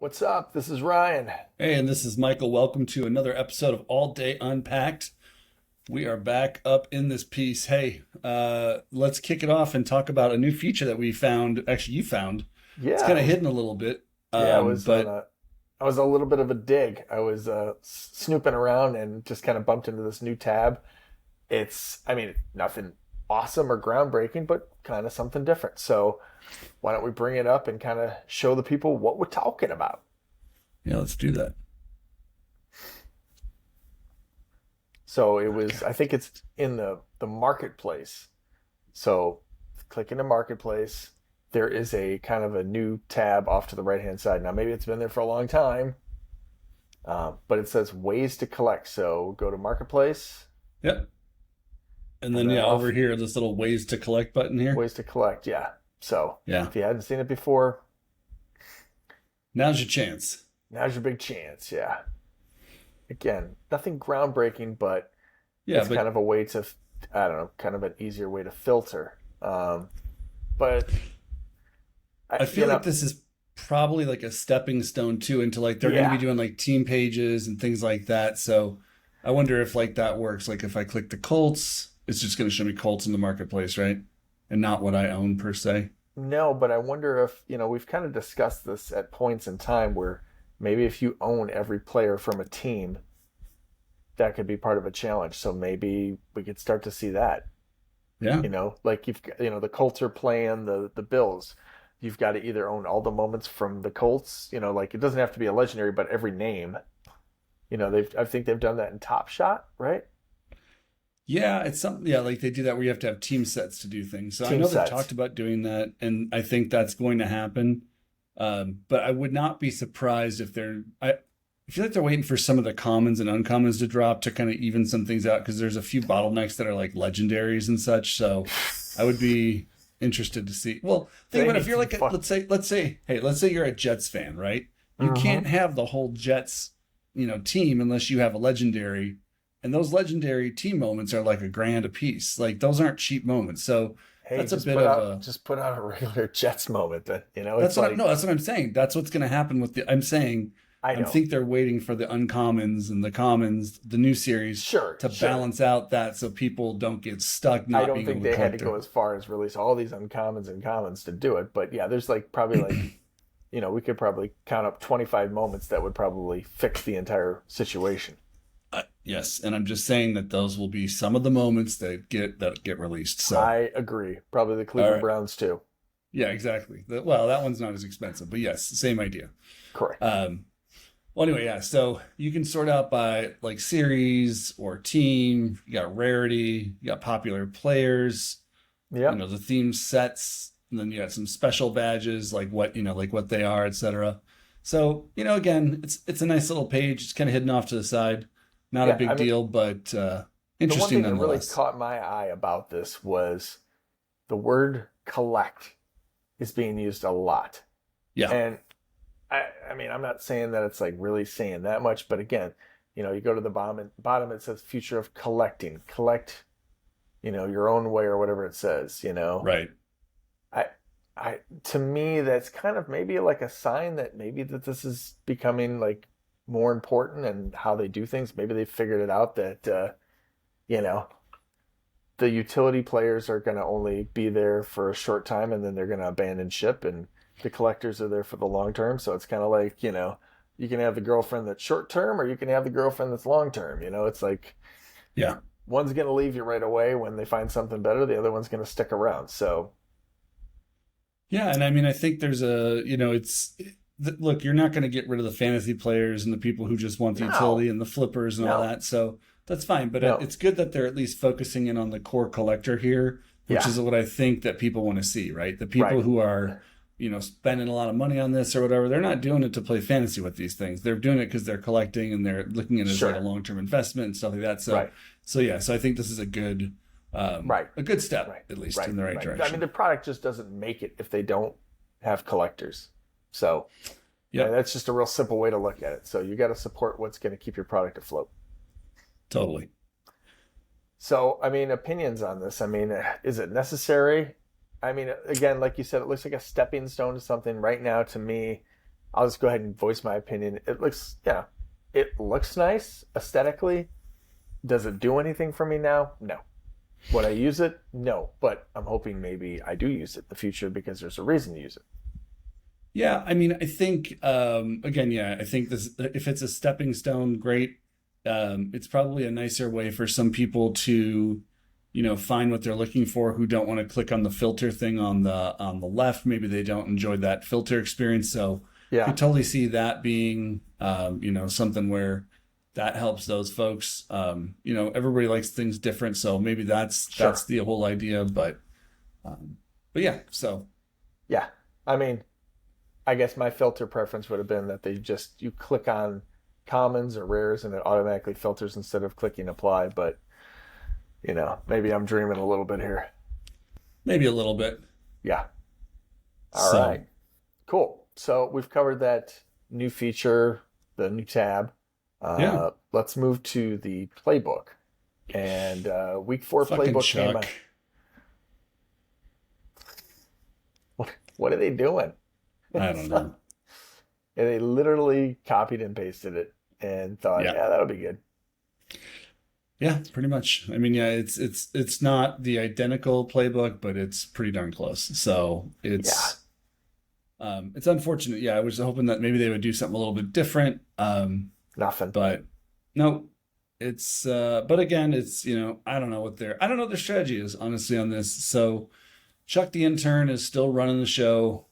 What's up? This is Ryan. Hey, and this is Michael. Welcome to another episode of All Day Unpacked. We are back up in this piece. Hey, let's kick it off and talk about a new feature that we found. Actually, you found. It's Yeah, kind of hidden a little bit, yeah, but I was a little bit of a dig. I was snooping around and just kind of bumped into this new tab. Nothing awesome or groundbreaking, but kind of something different. So why don't we bring it up and kind of show the people what we're talking about? yeah, let's do that. So it Okay. was, I think it's in the marketplace. So click into marketplace. There is a kind of a new tab off to the right hand side. Now maybe it's been there for a long time, but it says ways to collect. So go to marketplace Yep. And and then then yeah, off over here, this little ways to collect button here. ways to collect. Yeah. So Yeah. if you hadn't seen it before, Now's your chance. now's your big chance. Yeah. Again, nothing groundbreaking, but Yeah, it's but kind of a way to, I don't know, kind of an easier way to filter. But I you feel know, like this is probably like a stepping stone too into like they're going to be yeah. doing like team pages and things like that. So I wonder if like that works. Like if I click the Colts, it's just going to show me Colts in the marketplace, right? And not what I own per se. No, but I wonder if, we've kind of discussed this at points in time where maybe if you own every player from a team, that could be part of a challenge. So maybe we could start to see that. Yeah. Like you've got, the Colts are playing the Bills. You've got to either own all the moments from the Colts, like it doesn't have to be a legendary, but every name. I think they've done that in Top Shot, right? Yeah, it's something, yeah, like they do that where you have to have team sets to do things. So I Team know they've sets. talked about doing that, and I think that's going to happen. But I would not be surprised if I feel like they're waiting for some of the commons and uncommons to drop to kind of even some things out because there's a few bottlenecks that are like legendaries and such. So I would be interested to see. Well, think They about it, if need you're some like, fun. let's say you're a Jets fan, right? You Hmm. can't have the whole Jets, team unless you have a legendary, and those legendary team moments are like a grand a piece. Like those aren't cheap moments. So Hey, that's a bit of a just put out a regular Jets moment. Then it's that's what I like no, that's what I'm saying. That's what's going to happen with the. I'm saying, I I know. think they're waiting for the uncommons and the commons, the new series, Sure, to sure. balance out that so people don't get stuck I not don't being think able to they had to collect go her. as far as release all these uncommons and commons to do it. But yeah, there's like probably like, we could probably count up 25 moments that would probably fix the entire situation. Yes, and I'm just saying that those will be some of the moments that get released. So, I agree. Probably the all Cleveland right, Browns too. yeah, exactly. Well, that one's not as expensive, but yes, same idea. Correct. Um, well, anyway, yeah. So you can sort out by like series or team. You got rarity. You got popular players. Yep. The theme sets, and then you got some special badges like what they are, etc. So again, it's a nice little page. It's kind of hidden off to the side, not a Yeah. big deal, but The one interesting thing that really nonetheless. caught my eye about this was the word collect is being used a lot. Yeah, And I'm not saying that it's like really saying that much, but again, you go to the bottom, it says future of collecting. Collect, your own way or whatever it says. right. I to me that's kind of maybe like a sign that maybe that this is becoming like more important and how they do things. Maybe they figured it out that you know, the utility players are going to only be there for a short time and then they're going to abandon ship, and the collectors are there for the long term. So it's kind of like, you can have the girlfriend that's short term or you can have the girlfriend that's long term. It's like Yeah, one's going to leave you right away when they find something better, the other one's going to stick around. So, yeah, and I mean, I think there's look, you're not going to get rid of the fantasy players and the people who just want the no, utility and the flippers and all no, that. So that's fine, but no. it's good that they're at least focusing in on the core collector here, which Yeah, is what I think that people want to see, right? The people right. who are, spending a lot of money on this or whatever, they're not doing it to play fantasy with these things. They're doing it because they're collecting and they're looking at it as like a Sure. long-term investment and stuff like that. So, Right. so yeah, so I think this is Right. a good step Right. at least Right. in the right Right. I mean, direction. the product just doesn't make it if they don't have collectors. So, Yep, that's just a real simple way to look at it. So you got to support what's going to keep your product afloat. totally. So, opinions on this. Is it necessary? Again, like you said, it looks like a stepping stone to something. Right now, to me, I'll just go ahead and voice my opinion. It looks, yeah, it looks nice aesthetically. Does it do anything for me now? No. Would I use it? No. But I'm hoping maybe I do use it in the future because there's a reason to use it. Yeah, I mean, I think again, yeah, I think this if it's a stepping stone, great. It's probably a nicer way for some people to, find what they're looking for who don't want to click on the filter thing on the left. Maybe they don't enjoy that filter experience. So Yeah, could totally see that being something where that helps those folks. Everybody likes things different, so maybe that's sure. the whole idea. But yeah, so Yeah. I mean, I guess my filter preference would have been that you click on commons or rares and it automatically filters instead of clicking apply. But, maybe I'm dreaming a little bit here. maybe a little bit. Yeah. All So right. Cool. So we've covered that new feature, the new tab. yeah, Let's move to the playbook. And week four fucking playbook came Chuck. out. What are they doing? I don't know. And they literally copied and pasted it and thought, Yeah. yeah, that'll be good. Yeah, pretty much. I mean, yeah, it's not the identical playbook, but it's pretty darn close. So Yeah, it's unfortunate. Yeah, I was hoping that maybe they would do something a little bit different. nothing. But no, it's but again, it's I don't know what their strategy is, honestly, on this. So Chuck the intern is still running the show.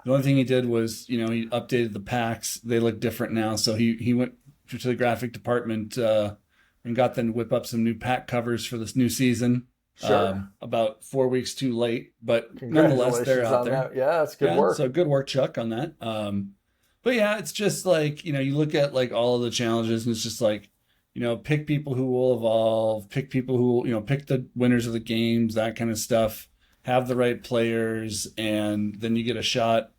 The only thing he did was, he updated the packs. They look different now. So he went to the graphic department and got them to whip up some new pack covers for this new season. Sure. About 4 weeks too late, but nonetheless, they're Congratulations out on there. that. Yeah, that's good Yeah, work. so good work, Chuck, on that. But yeah, it's just like, you look at like all of the challenges and it's just like, pick people who will evolve, pick people who, pick the winners of the games, that kind of stuff, have the right players, and then you get a shot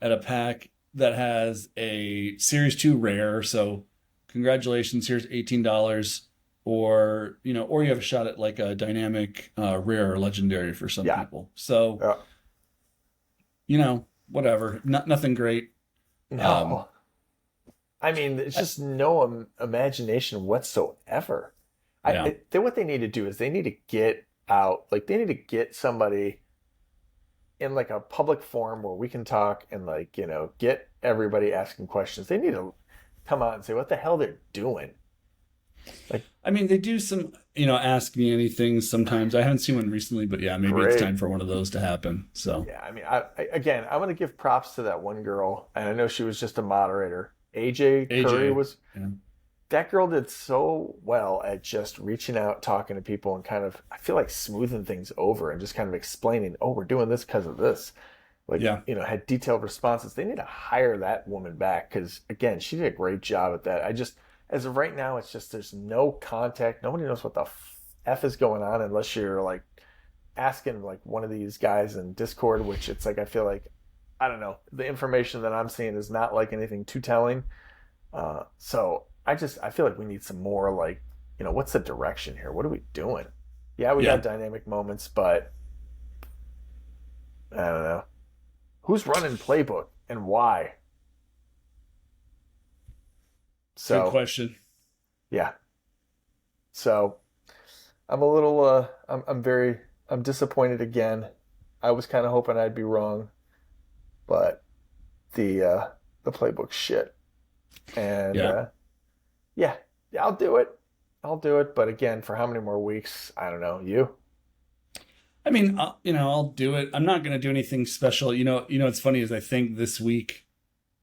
at a pack that has a Series 2 rare. So congratulations, here's $18. Or you have a shot at like a dynamic rare or legendary for some Yeah. people. So, Yeah. whatever. Nothing great. Um, No. I mean, it's just no imagination whatsoever. yeah. What they need to do is they need to get out, like they need to get somebody in like a public forum where we can talk and like, get everybody asking questions. They need to come out and say what the hell they're doing. Like, I mean, they do some, ask me anything sometimes. I haven't seen one recently, but yeah, maybe it's great. time for one of those to happen. So, Yeah, I mean, again, I'm going to give props to that one girl, and I know she was just a moderator. AJ Curry AJ, was yeah. that girl did so well at just reaching out, talking to people, and kind of I feel like smoothing things over and just kind of explaining, oh, we're doing this because of this. Like, Yeah. had detailed responses. They need to hire that woman back because again, she did a great job at that. I just as of right now, it's just there's no contact. Nobody knows what the f is going on unless you're like asking like one of these guys in Discord, which it's like I feel like I don't know. The information that I'm seeing is not like anything too telling. So I feel like we need some more like what's the direction here? What are we doing? Yeah, we got Yeah. dynamic moments, but I don't know. Who's running playbook and why? Good So question. yeah. So I'm a little I'm disappointed again. I was kind of hoping I'd be wrong, but the playbook shit. And Yeah. yeah, yeah, I'll do it. I'll do it. But again, for how many more weeks? I don't know. You? I mean, I'll do it. I'm not going to do anything special. What's funny is I think this week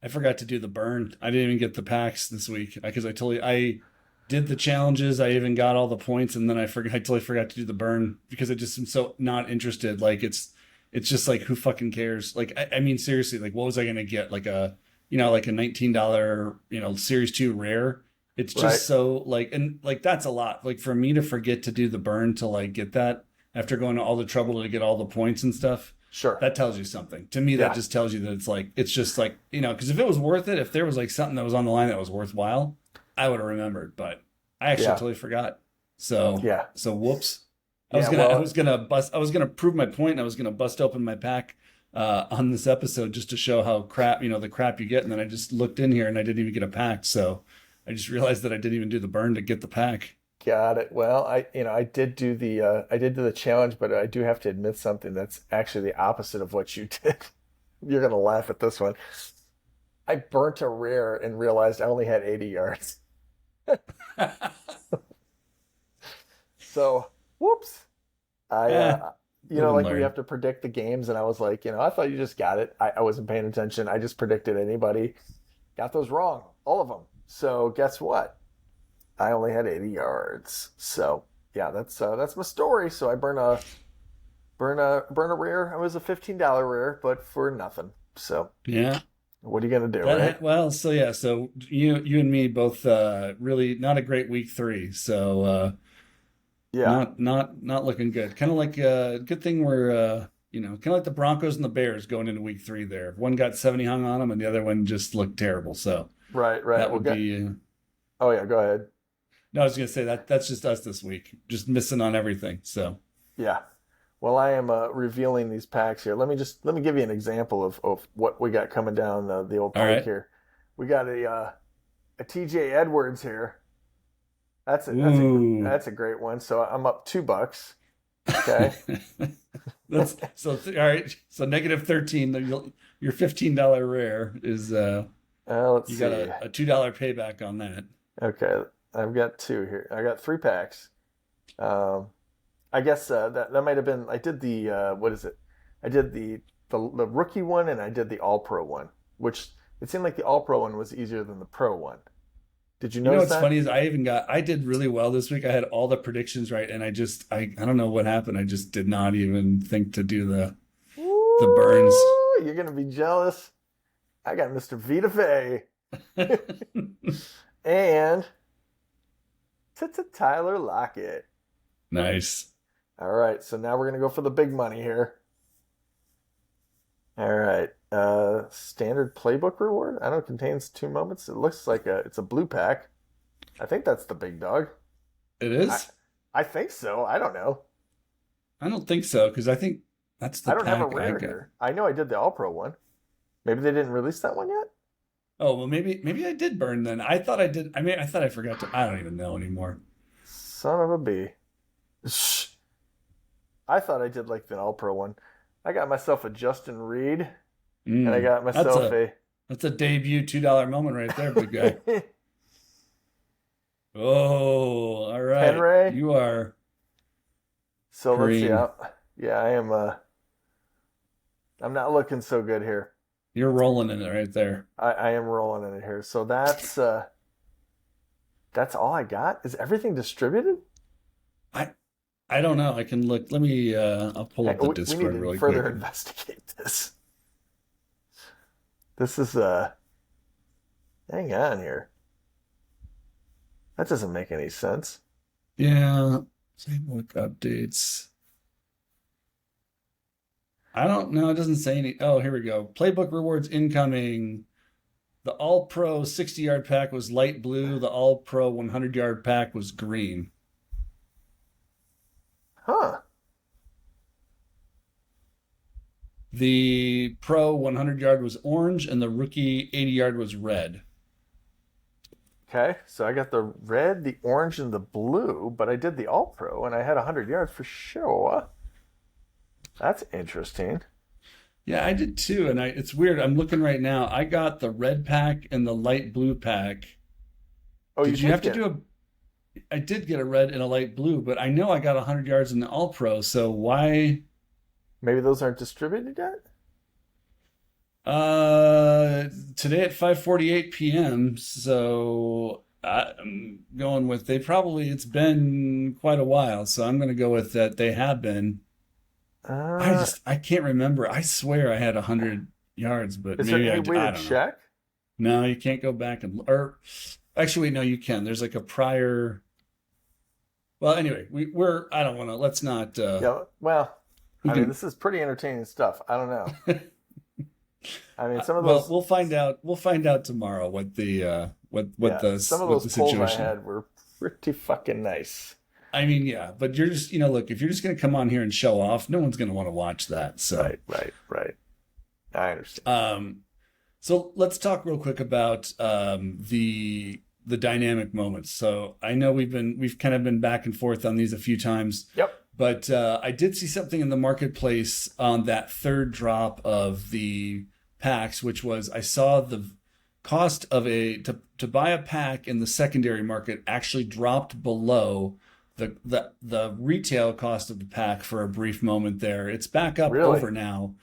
I forgot to do the burn. I didn't even get the packs this week because I did the challenges. I even got all the points, and then I totally forgot to do the burn because I just am so not interested. Like it's just like who fucking cares? Like I mean seriously, like what was I going to get? Like like a $19 Series 2 rare. It's Right. just so like and like that's a lot. Like for me to forget to do the burn to like get that after going to all the trouble to get all the points and stuff, Sure. that tells you something. To me, that Yeah. just tells you that it's just like, because if it was worth it, if there was like something that was on the line that was worthwhile, I would have remembered, but I actually Yeah. totally forgot. So, Yeah. so whoops. I was Yeah. gonna, I Well, was gonna bust, I was gonna prove my point. And I was gonna bust open my pack on this episode just to show how crap, the crap you get. And then I just looked in here and I didn't even get a pack. So I just realized that I didn't even do the burn to get the pack. Got it. Well, I did do the challenge, but I do have to admit something that's actually the opposite of what you did. You're gonna laugh at this one. I burnt a rare and realized I only had 80 yards. So, whoops. I Eh, live and like we learn. have to predict the games, and I was like, I thought you just got it. I wasn't paying attention. I just predicted anybody. Got those wrong, all of them. So guess what? I only had 80 yards. So yeah, that's my story. So I burn a rare. It was a $15 rare, but for nothing. So Yeah. what are you gonna do, right? Well, so yeah, so you and me both really not a great week 3. So Yeah, not looking good. Kind of like good thing we're kind of like the Broncos and the Bears going into week 3 there. One got 70 hung on them and the other one just looked terrible. So right, right. that We'll would get. be Oh yeah, go ahead. no, I was gonna say that's just us this week. Just missing on everything. So Yeah. Well, I am revealing these packs here. Let me give you an example of what we got coming down the old all pike right. here. We got a TJ Edwards here. Ooh. That's a great one. So I'm up $2. Okay. That's so all right. So negative 13. Your $15 rare is Let's you got see. a $2 payback on that. Okay, I've got two here. I got 3 packs. Um, I guess that might have been. I did the what is it? I did the rookie one and I did the All Pro one, which it seemed like the All Pro one was easier than the Pro one. Did you You know notice what's that? funny is I did really well this week. I had all the predictions right, and I don't know what happened. I just did not even think to do the burns. Woo! You're gonna be jealous. I got Mr. Vita Vey and Tyler Lockett. Nice. All right, so now we're gonna go for the big money here. All right. Standard playbook reward. I know it contains 2 moments. It looks like it's a blue pack. I think that's the big dog. It I is? I think so. I don't know. I don't think so, because I think that's I the don't have a pack I rare got. here. I know I did the All Pro one. Maybe they didn't release that one yet. Oh, well, maybe I did burn then. I thought I did. I thought I forgot to. I don't even know anymore. Son of a bee. Shh. I thought I did like the All Pro one. I got myself a Justin Reed, and I got That's myself a that's a debut $2 moment right there, big guy. a Oh, all right. Penray. You are So let's see. green. Yeah, I am. I'm not looking so good here. You're rolling in it right there. I am rolling in it here. So that's all I got. Is everything distributed? I I don't know. I can look. Let me. I'll pull Hey, up the we need Discord to really further quick. investigate this. This is hang on here. That doesn't make any sense. Yeah. Same look updates. I don't know. It doesn't say any. Oh, here we go. Playbook rewards incoming. The All Pro 60-yard pack was light blue. The All Pro 100-yard pack was green. Huh. The Pro 100-yard was orange, and the rookie 80-yard was red. Okay, so I got the red, the orange, and the blue, but I did the All Pro and I had 100 yards for sure. That's interesting. Yeah, I did too, and it's weird. I'm looking right now. I got the red pack and the light blue pack. Oh, you Did you did have to get. do a? I did get a red and a light blue, but I know I got 100 yards in the All Pro. So why? Maybe those aren't distributed yet? Today at 5:48 p.m. So I'm going with they probably. It's been quite a while, so I'm going to go with that. They have been. Uh, I can't remember. I swear I had 100 yards, but is there maybe any way I to don't know. check? No, you can't go back and or actually no, you can. There's like a prior. Well, anyway, we're I don't want to. Let's not. Yeah, well, We I mean, can. this is pretty entertaining stuff. I don't know. I mean, some of Well, those, we'll find out. We'll find out tomorrow what the yeah, some of what those the polls I situation. had were pretty fucking nice. I mean, yeah, but you're just look, if you're just gonna come on here and show off, no one's gonna want to watch that. So Right, right, right. I understand. So let's talk real quick about the dynamic moments. So I know we've kind of been back and forth on these a few times, Yep. but I did see something in the marketplace on that third drop of the packs, which was I saw the cost of to buy a pack in the secondary market actually dropped below the retail cost of the pack for a brief moment there. It's back up Really? over now.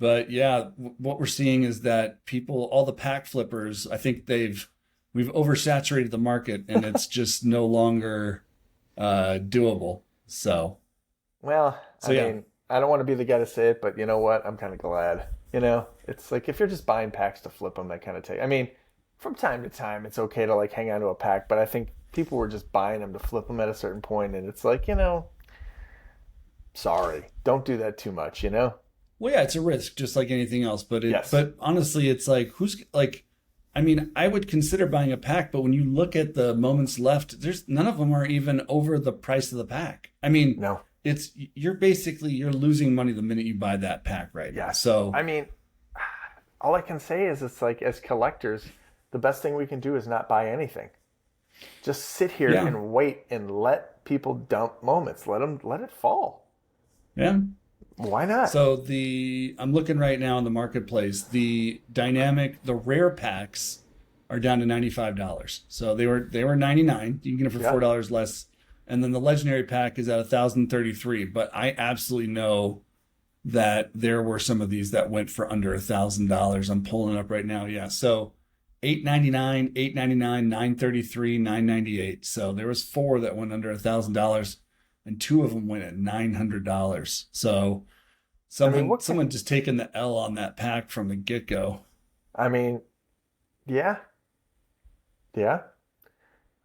But yeah, what we're seeing is that people, all the pack flippers, I think we've oversaturated the market and it's just no longer doable. Well, So I yeah, mean, I don't want to be the guy to say it, but you know what? I'm kind of glad. It's like if you're just buying packs to flip them, that kind of take. I mean, from time to time, it's okay to like hang on to a pack, but I think people were just buying them to flip them at a certain point, and it's like, sorry, don't do that too much. well, yeah, it's a risk, just like anything else. Yes. But honestly, it's like who's like, I mean, I would consider buying a pack, but when you look at the moments left, there's none of them are even over the price of the pack. I mean, No. you're losing money the minute you buy that pack right now. Yes. So I mean, all I can say is it's like as collectors, the best thing we can do is not buy anything. Just sit here yeah, and wait and let people dump moments. Let it fall. yeah. Why not? So I'm looking right now in the marketplace. The rare packs are down to $95. So they were 99. You can get it for Yeah. $4 less. And then the legendary pack is at 1,033. But I absolutely know that there were some of these that went for under $1,000. I'm pulling it up right now. Yeah. So 899, 899, 933, 998. So there was four that went under $1,000 and two of them went at $900. So I mean, someone just taking the L on that pack from the get-go. I mean, yeah, yeah.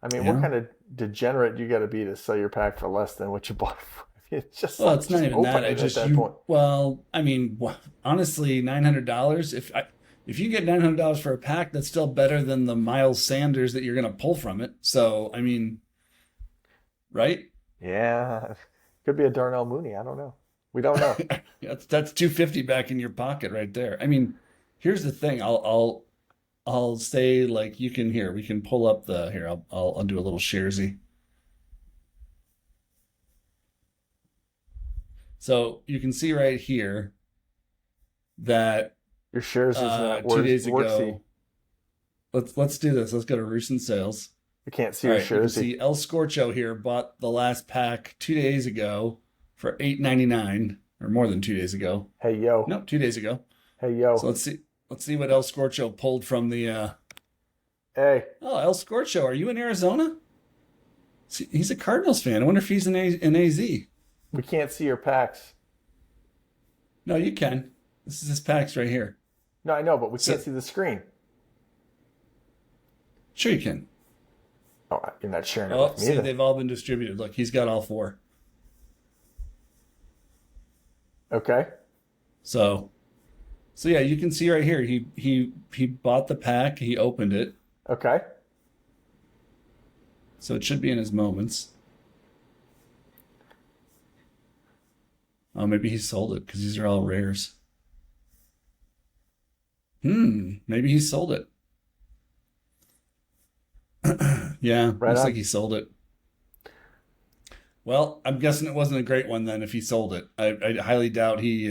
I mean, what Yeah. kind of degenerate you got to be to sell your pack for less than what you bought it for? It's just Well, like it's not just even open that. I it at just that point. well, I mean, honestly, $900. If you get $900 for a pack, that's still better than the Miles Sanders that you're going to pull from it. So, I mean, right? Yeah, could be a Darnell Mooney. I don't know. We don't know. That's 250 back in your pocket right there. I mean, here's the thing. I'll say like you can here. We can pull up the here. I'll do a little sharesy. So you can see right here that Your shares is not 2 days worthy. ago. Let's do this. Let's go to recent sales. You can't see All your right, you can shares. see El Scorcho here bought the last pack 2 days ago for $8.99, or more than 2 days ago. Hey yo, No, 2 days ago. hey So yo, let's see what El Scorcho pulled from the. hey. Oh, El Scorcho, are you in Arizona? See, he's a Cardinals fan. I wonder if he's in AZ. We can't see your packs. No, you can. This is his packs right here. No, I know, but we can't So see the screen. sure you can. Oh, you're not sharing it Oh, with me see, then. they've all been distributed. Look, he's got all four. Okay. So yeah, you can see right here. He bought the pack. He opened it. Okay. So it should be in his moments. Oh, maybe he sold it because these are all rares. Maybe he sold it. Yeah, Right looks like on. he sold it. Well, I'm guessing it wasn't a great one then if he sold it. I highly doubt he,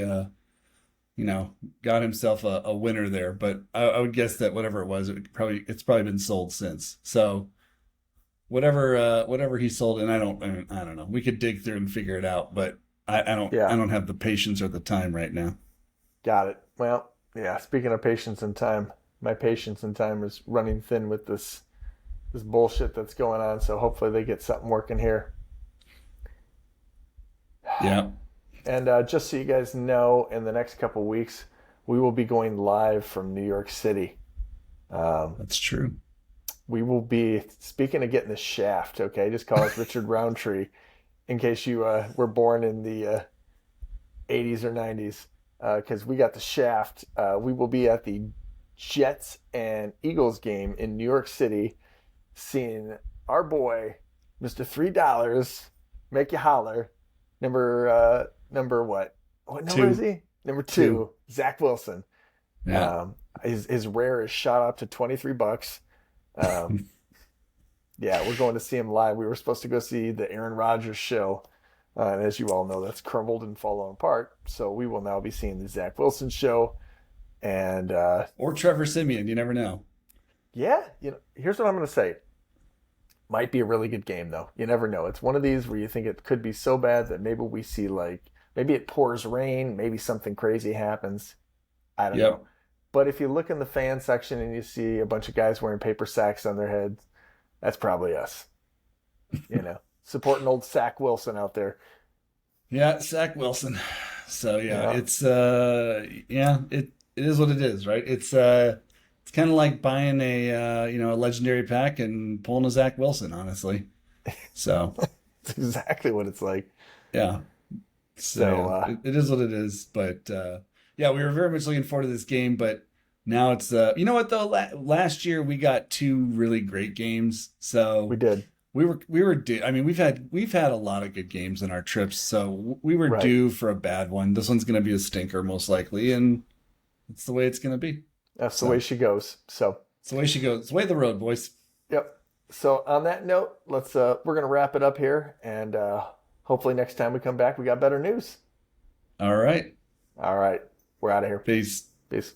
got himself a winner there. But I would guess that whatever it was, it's probably been sold since. So whatever he sold, and I don't know. We could dig through and figure it out, but I Yeah. don't have the patience or the time right now. Got it. Well, yeah. Speaking of patience and time, my patience and time is running thin with this bullshit that's going on. So hopefully they get something working here. Yeah, And just so you guys know, in the next couple weeks, we will be going live from New York City. Um, that's true. we will be speaking of getting the shaft. Okay, just call us Richard Roundtree in case you were born in the 80s or 90s, because we got the shaft. We will be at the Jets and Eagles game in New York City, seeing our boy, Mr. $3, make you holler. Number what? What number is Two, he? Number two. two, Zach Wilson. Yeah. His rare is shot up to $23. Um, yeah, we're going to see him live. We were supposed to go see the Aaron Rodgers show. And as you all know, that's crumbled and fallen apart. So we will now be seeing the Zach Wilson show. And Or Trevor Simeon. You never know. yeah, here's what I'm going to say. Might be a really good game, though. You never know. It's one of these where you think it could be so bad that maybe we see, like, maybe it pours rain, maybe something crazy happens. I don't know. Yep. But if you look in the fan section and you see a bunch of guys wearing paper sacks on their heads, that's probably us. Supporting old Zach Wilson out there. Yeah, Zach Wilson. So yeah, Yeah. it is what it is, right? It's kind of like buying a legendary pack and pulling a Zach Wilson, honestly. So It's exactly what it's like. yeah. So So, yeah, it is what it is. But yeah, we were very much looking forward to this game, but now it's you know what though? Last year we got two really great games, we so did. I mean, we've had a lot of good games in our trips, so we were Right. due for a bad one. This one's going to be a stinker most likely, and it's the way it's going to be. That's the way So she goes. So, it's the way she goes. It's the way of the road, boys. yep. So on that note, we're gonna wrap it up here, and hopefully next time we come back, we got better news. All right, All right, we're out of here. peace. Peace.